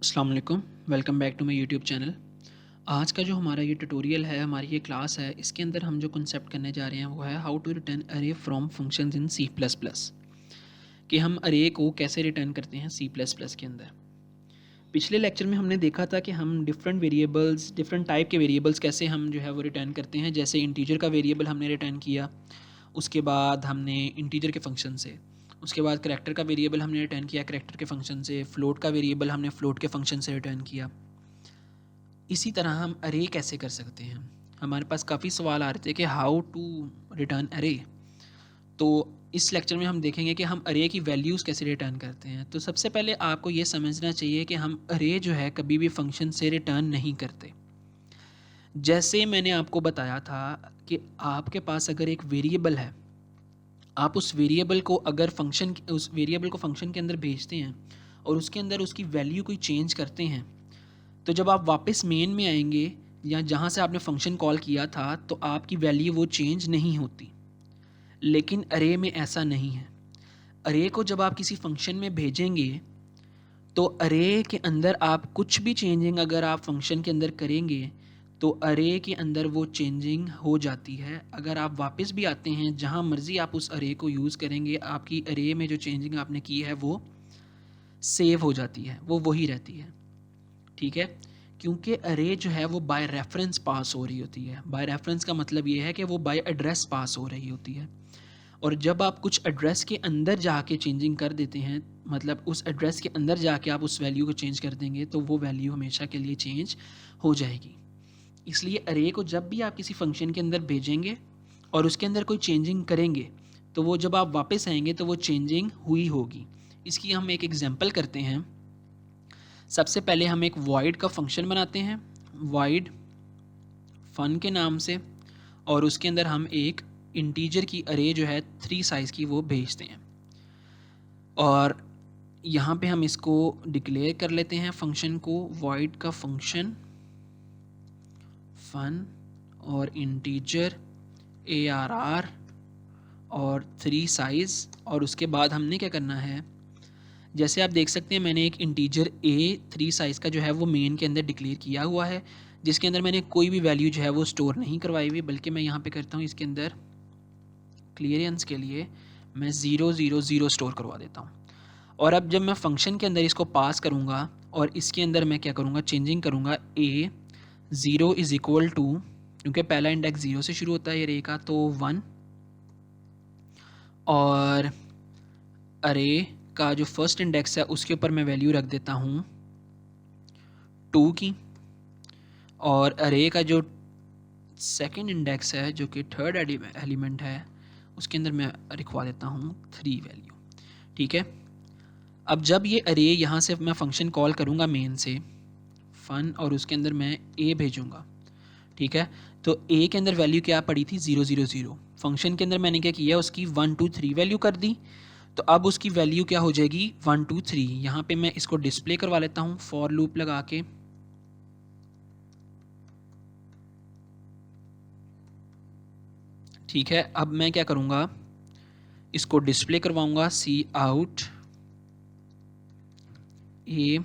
अस्सलाम वालेकुम, welcome back to my YouTube channel. आज का जो हमारा ये ट्यूटोरियल है, हमारी ये क्लास है, इसके अंदर हम जो कॉन्सेप्ट करने जा रहे हैं वो है how to return array from functions in C plus plus, कि हम अरे को कैसे रिटर्न करते हैं सी प्लस प्लस के अंदर। पिछले लेक्चर में हमने देखा था कि हम डिफरेंट वेरिएबल्स, डिफरेंट टाइप के वेरिएबल्स कैसे हम जो है वो रिटर्न करते हैं। जैसे इंटीजर का वेरिएबल हमने रिटर्न किया, उसके बाद हमने इंटीजर के फंक्शन से, उसके बाद करैक्टर का वेरिएबल हमने रिटर्न किया करैक्टर के फंक्शन से, फ्लोट का वेरिएबल हमने फ्लोट के फंक्शन से रिटर्न किया। इसी तरह हम अरे कैसे कर सकते हैं। हमारे पास काफ़ी सवाल आ रहे थे कि हाउ टू रिटर्न अरे। तो इस लेक्चर में हम देखेंगे कि हम अरे की वैल्यूज़ कैसे रिटर्न करते हैं। तो सबसे पहले आपको ये समझना चाहिए कि हम अरे जो है कभी भी फंक्शन से रिटर्न नहीं करते। जैसे मैंने आपको बताया था कि आपके पास अगर एक वेरिएबल है, आप उस वेरिएबल को अगर उस वेरिएबल को फंक्शन के अंदर भेजते हैं और उसके अंदर उसकी वैल्यू कोई चेंज करते हैं, तो जब आप वापस मेन में आएंगे या जहाँ से आपने फंक्शन कॉल किया था, तो आपकी वैल्यू वो चेंज नहीं होती। लेकिन अरे में ऐसा नहीं है। अरे को जब आप किसी फंक्शन में भेजेंगे, तो अरे के अंदर आप कुछ भी चेंजिंग अगर आप फंक्शन के अंदर करेंगे, तो अरे के अंदर वो चेंजिंग हो जाती है। अगर आप वापस भी आते हैं, जहाँ मर्ज़ी आप उस अरे को यूज़ करेंगे, आपकी अरे में जो चेंजिंग आपने की है वो सेव हो जाती है, वो वही रहती है। ठीक है, क्योंकि अरे जो है वो बाय रेफरेंस पास हो रही होती है। बाय रेफरेंस का मतलब ये है कि वो बाय एड्रेस पास हो रही होती है। और जब आप कुछ एड्रेस के अंदर जाके चेंजिंग कर देते हैं, मतलब उस एड्रेस के अंदर जाके आप उस वैल्यू को चेंज कर देंगे, तो वो वैल्यू हमेशा के लिए चेंज हो जाएगी। इसलिए अरे को जब भी आप किसी फंक्शन के अंदर भेजेंगे और उसके अंदर कोई चेंजिंग करेंगे, तो वो जब आप वापस आएंगे तो वो चेंजिंग हुई होगी। इसकी हम एक एग्जांपल करते हैं। सबसे पहले हम एक void का फंक्शन बनाते हैं, void फन के नाम से, और उसके अंदर हम एक इंटीजर की अरे जो है 3 साइज़ की वो भेजते हैं। और यहाँ पे हम इसको डिक्लेयर कर लेते हैं फंक्शन को, void का फंक्शन फन और इंटीजर ARR और 3 साइज़। और उसके बाद हमने क्या करना है, जैसे आप देख सकते हैं मैंने एक इंटीजर ए 3 साइज़ का जो है वो मेन के अंदर डिक्लेयर किया हुआ है, जिसके अंदर मैंने कोई भी वैल्यू जो है वो स्टोर नहीं करवाई हुई, बल्कि मैं यहाँ पे करता हूँ इसके अंदर क्लियरेंस के लिए मैं 000 स्टोर करवा देता हूँ। और अब जब मैं फंक्शन के अंदर इसको पास करूँगा और इसके अंदर मैं क्या करूँगा, चेंजिंग करूँगा ए 0 इज़ इक्वल टू, क्योंकि पहला इंडेक्स 0 से शुरू होता है अरे का, तो 1, और अरे का जो फर्स्ट इंडेक्स है उसके ऊपर मैं वैल्यू रख देता हूँ 2 की, और अरे का जो सेकंड इंडेक्स है जो कि थर्ड एलिमेंट है उसके अंदर मैं लिखवा देता हूँ 3 वैल्यू। ठीक है, अब जब ये अरे यहाँ से मैं फंक्शन कॉल करूँगा मेन से फन, और उसके अंदर मैं ए भेजूँगा। ठीक है, तो ए के अंदर वैल्यू क्या पड़ी थी 000, फंक्शन के अंदर मैंने क्या किया, उसकी 1 2 3 वैल्यू कर दी। तो अब उसकी वैल्यू क्या हो जाएगी 1 2 3। यहाँ पे मैं इसको डिस्प्ले करवा लेता हूँ फॉर लूप लगा के। ठीक है, अब मैं क्या करूँगा, इसको डिस्प्ले करवाऊँगा सी आउट ए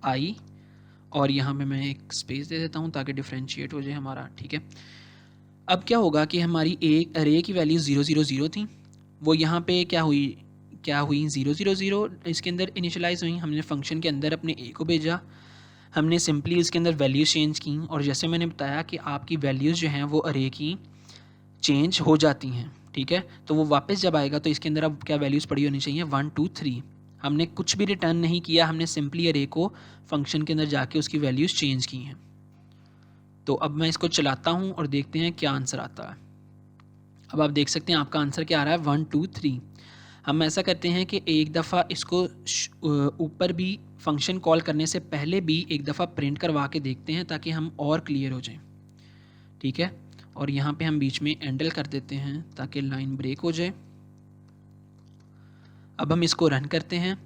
आई, और यहाँ पे मैं एक स्पेस दे देता हूँ ताकि डिफ्रेंशिएट हो जाए हमारा। ठीक है, अब क्या होगा कि हमारी एक अरे की वैल्यू 000 थी, वो यहाँ पे क्या हुई 000 इसके अंदर इनिशियलाइज हुई। हमने फंक्शन के अंदर अपने ए को भेजा, हमने सिंपली इसके अंदर वैल्यूज़ चेंज की, और जैसे मैंने बताया कि आपकी वैल्यूज़ जो हैं वो अरे की चेंज हो जाती हैं। ठीक है, तो वो वापस जब आएगा तो इसके अंदर अब क्या वैल्यूज़ पड़ी होनी चाहिए 1 2 3। हमने कुछ भी रिटर्न नहीं किया, हमने सिंपली अरे को फंक्शन के अंदर जाके उसकी वैल्यूज़ चेंज की हैं। तो अब मैं इसको चलाता हूँ और देखते हैं क्या आंसर आता है। अब आप देख सकते हैं आपका आंसर क्या आ रहा है 1 2 3। हम ऐसा करते हैं कि एक दफ़ा इसको ऊपर भी फंक्शन कॉल करने से पहले भी एक दफ़ा प्रिंट करवा के देखते हैं ताकि हम और क्लियर हो जाएं। ठीक है, और यहाँ पे हम बीच में एंडल कर देते हैं ताकि लाइन ब्रेक हो जाए। अब हम इसको रन करते हैं।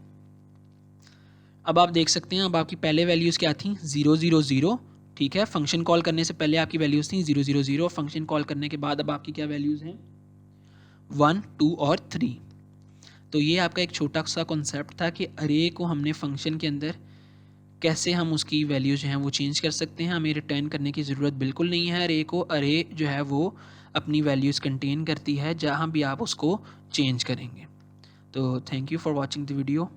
अब आप देख सकते हैं अब आपकी पहले वैल्यूज़ क्या थी 000। ठीक है, फंक्शन कॉल करने से पहले आपकी वैल्यूज़ थी 000, फंक्शन कॉल करने के बाद अब आपकी क्या वैल्यूज़ हैं 1 2 और 3। तो ये आपका एक छोटा सा कॉन्सेप्ट था कि अरे को हमने फंक्शन के अंदर कैसे हम उसकी वैल्यू जो है वो चेंज कर सकते हैं। हमें रिटर्न करने की ज़रूरत बिल्कुल नहीं है अरे को। अरे जो है वो अपनी वैल्यूज़ कंटेन करती है जहाँ भी आप उसको चेंज करेंगे। तो thank you for watching the video.